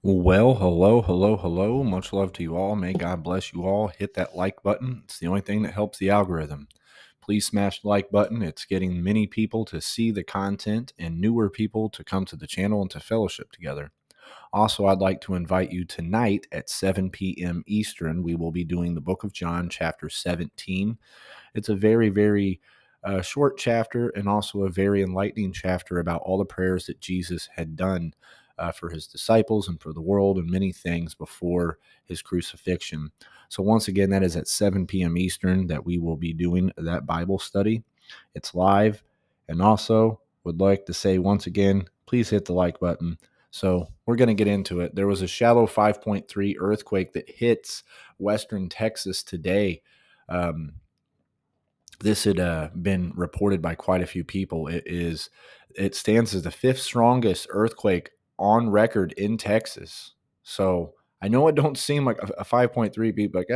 Well, hello, hello, hello. Much love to you all. May God bless you all. Hit that like button. It's the only thing that helps the algorithm. Please smash the like button. It's getting many people to see the content and newer people to come to the channel and to fellowship together. Also, I'd like to invite you tonight at 7 p.m. Eastern. We will be doing the book of John, chapter 17. It's a very short chapter and also a very enlightening chapter about all the prayers that Jesus had done for his disciples and for the world and many things before his crucifixion. So, once again, that is at 7 p.m. Eastern that we will be doing that Bible study. It's live. And also, would like to say once again, please hit the like button. So, we're going to get into it. There was a shallow 5.3 earthquake that hits western Texas today. This had been reported by quite a few people. It stands as the fifth strongest earthquake on record in Texas. So I know it don't seem like a 5.3 beat, like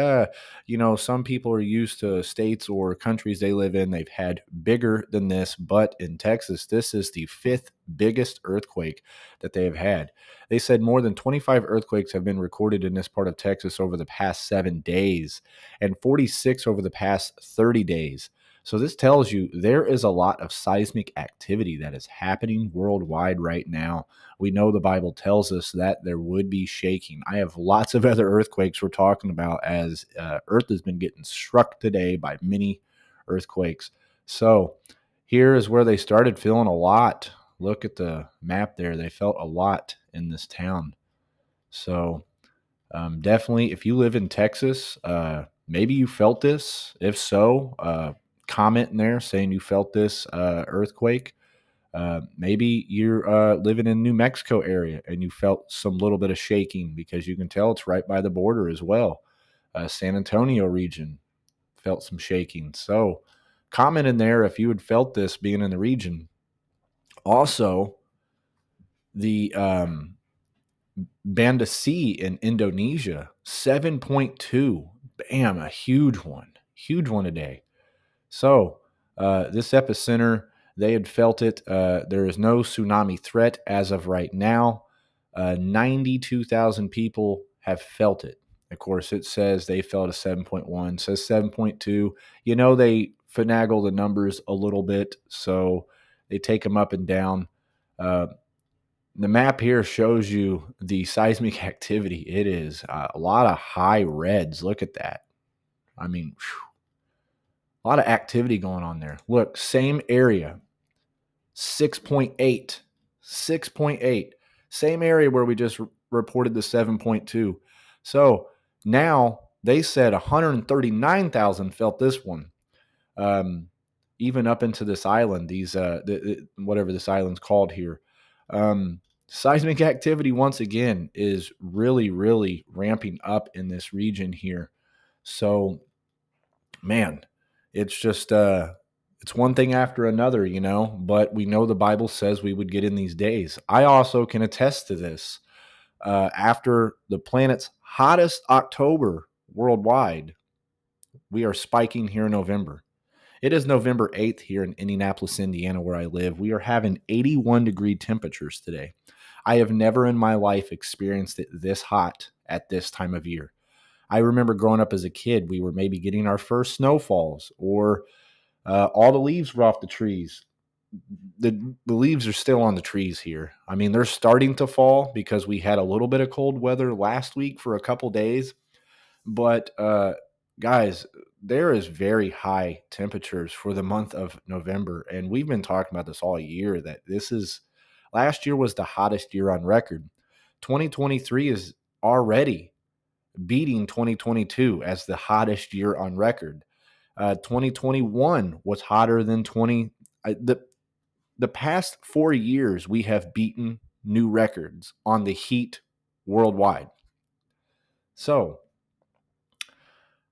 some people are used to states or countries they live in. They've had bigger than this, but in Texas, this is the fifth biggest earthquake that they have had. They said more than 25 earthquakes have been recorded in this part of Texas over the past 7 days, and 46 over the past 30 days. So this tells you there is a lot of seismic activity that is happening worldwide right now. We know the Bible tells us that there would be shaking. I have lots of other earthquakes we're talking about as Earth has been getting struck today by many earthquakes. So here is where they started feeling a lot. Look at the map there. They felt a lot in this town. So definitely, if you live in Texas, maybe you felt this. If so, comment in there saying you felt this earthquake. Maybe you're living in New Mexico area and you felt some little bit of shaking because you can tell it's right by the border as well. San Antonio region felt some shaking. So comment in there if you had felt this being in the region. Also, the Banda C in Indonesia, 7.2. Bam, a huge one. Huge one today. So, this epicenter, they had felt it. There is no tsunami threat as of right now. 92,000 people have felt it. Of course, it says they felt a 7.1, says 7.2. They finagle the numbers a little bit, so they take them up and down. The map here shows you the seismic activity. It is a lot of high reds. Look at that. I mean, a lot of activity going on there. Look, same area, 6.8, 6.8, same area where we just reported the 7.2. So now they said 139,000 felt this one. Even up into this island, whatever this island's called here. Seismic activity once again is really ramping up in this region here. So, man, it's just it's one thing after another, but we know the Bible says we would get in these days. I also can attest to this. After the planet's hottest October worldwide, we are spiking here in November. It is November 8th here in Indianapolis, Indiana, where I live. We are having 81-degree temperatures today. I have never in my life experienced it this hot at this time of year. I remember growing up as a kid, we were maybe getting our first snowfalls, or all the leaves were off the trees. The leaves are still on the trees here. I mean, they're starting to fall because we had a little bit of cold weather last week for a couple days. But guys, there is very high temperatures for the month of November, and we've been talking about this all year. That last year was the hottest year on record. 2023 is already beating 2022 as the hottest year on record. 2021 was hotter than the past 4 years. We have beaten new records on the heat worldwide. So,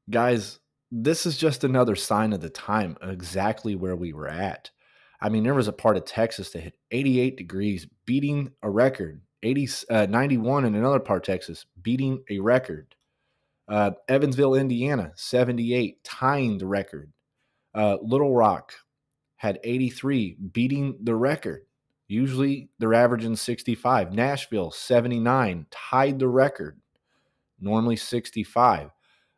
guys, this is just another sign of the time, exactly where we were at. I mean, there was a part of Texas that hit 88 degrees, beating a record. 91 in another part of Texas, beating a record. Evansville, Indiana, 78, tying the record. Little Rock had 83, beating the record. Usually they're averaging 65. Nashville, 79, tied the record. Normally 65.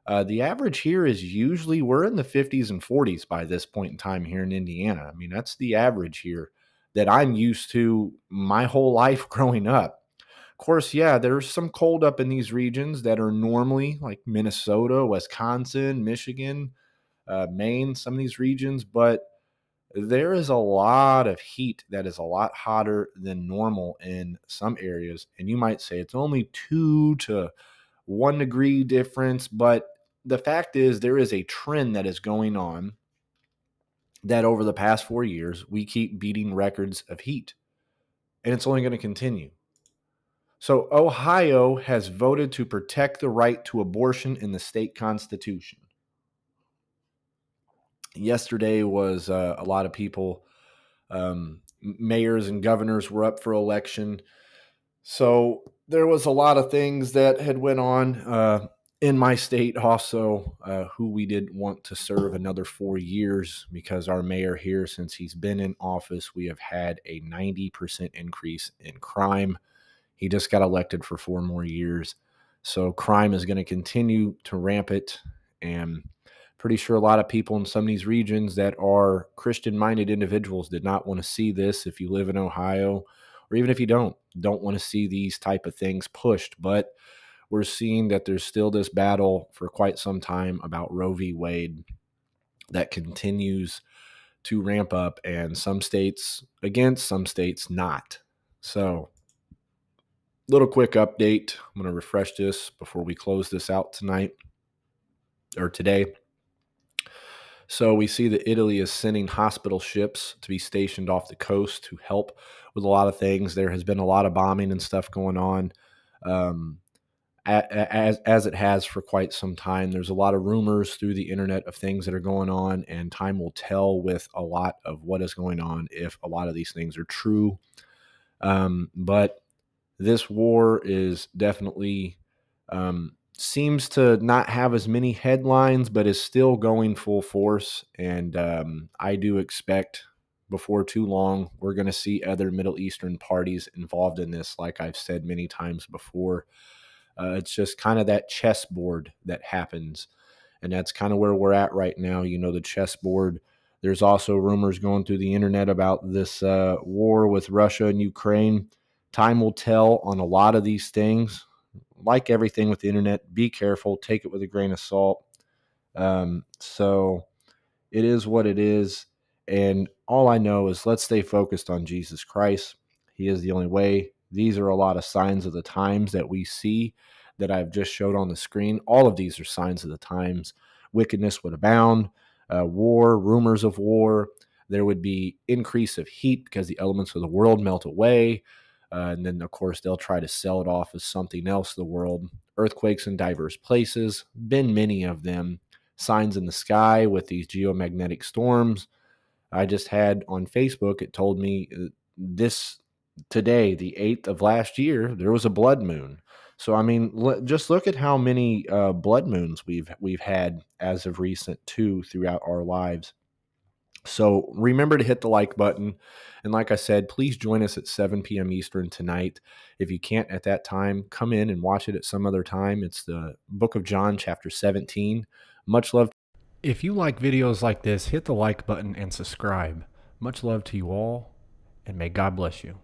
The average here is usually we're in the 50s and 40s by this point in time here in Indiana. I mean, that's the average here that I'm used to my whole life growing up. Of course, yeah, there's some cold up in these regions that are normally like Minnesota, Wisconsin, Michigan, Maine, some of these regions, but there is a lot of heat that is a lot hotter than normal in some areas. And you might say it's only 2 to 1 degree difference, but the fact is there is a trend that is going on that over the past 4 years, we keep beating records of heat, and it's only going to continue. So Ohio has voted to protect the right to abortion in the state constitution. Yesterday was a lot of people, mayors and governors were up for election. So there was a lot of things that had went on in my state also, who we didn't want to serve another 4 years because our mayor here, since he's been in office, we have had a 90% increase in crime. He just got elected for 4 more years. So crime is going to continue to rampant, and pretty sure a lot of people in some of these regions that are Christian-minded individuals did not want to see this. If you live in Ohio, or even if you don't want to see these type of things pushed. But we're seeing that there's still this battle for quite some time about Roe v. Wade that continues to ramp up, and some states against, some states not. So little quick update. I'm going to refresh this before we close this out tonight or today. So we see that Italy is sending hospital ships to be stationed off the coast to help with a lot of things. There has been a lot of bombing and stuff going on, as it has for quite some time. There's a lot of rumors through the internet of things that are going on, and time will tell with a lot of what is going on if a lot of these things are true. But this war is definitely seems to not have as many headlines, but is still going full force. And I do expect before too long, we're going to see other Middle Eastern parties involved in this, like I've said many times before. It's just kind of that chessboard that happens. And that's kind of where we're at right now. You know, the chessboard. There's also rumors going through the internet about this war with Russia and Ukraine. Time will tell on a lot of these things. Like everything with the internet, be careful. Take it with a grain of salt. So it is what it is. And all I know is let's stay focused on Jesus Christ. He is the only way. These are a lot of signs of the times that we see that I've just showed on the screen. All of these are signs of the times. Wickedness would abound, war, rumors of war. There would be increase of heat because the elements of the world melt away. And then, of course, they'll try to sell it off as something else, the world. Earthquakes in diverse places, been many of them. Signs in the sky with these geomagnetic storms. I just had on Facebook, it told me this today, the 8th of last year, there was a blood moon. So, I mean, just look at how many blood moons we've had as of recent, too, throughout our lives. So remember to hit the like button. And like I said, please join us at 7 p.m. Eastern tonight. If you can't at that time, come in and watch it at some other time. It's the book of John, chapter 17. Much love. If you like videos like this, hit the like button and subscribe. Much love to you all, and may God bless you.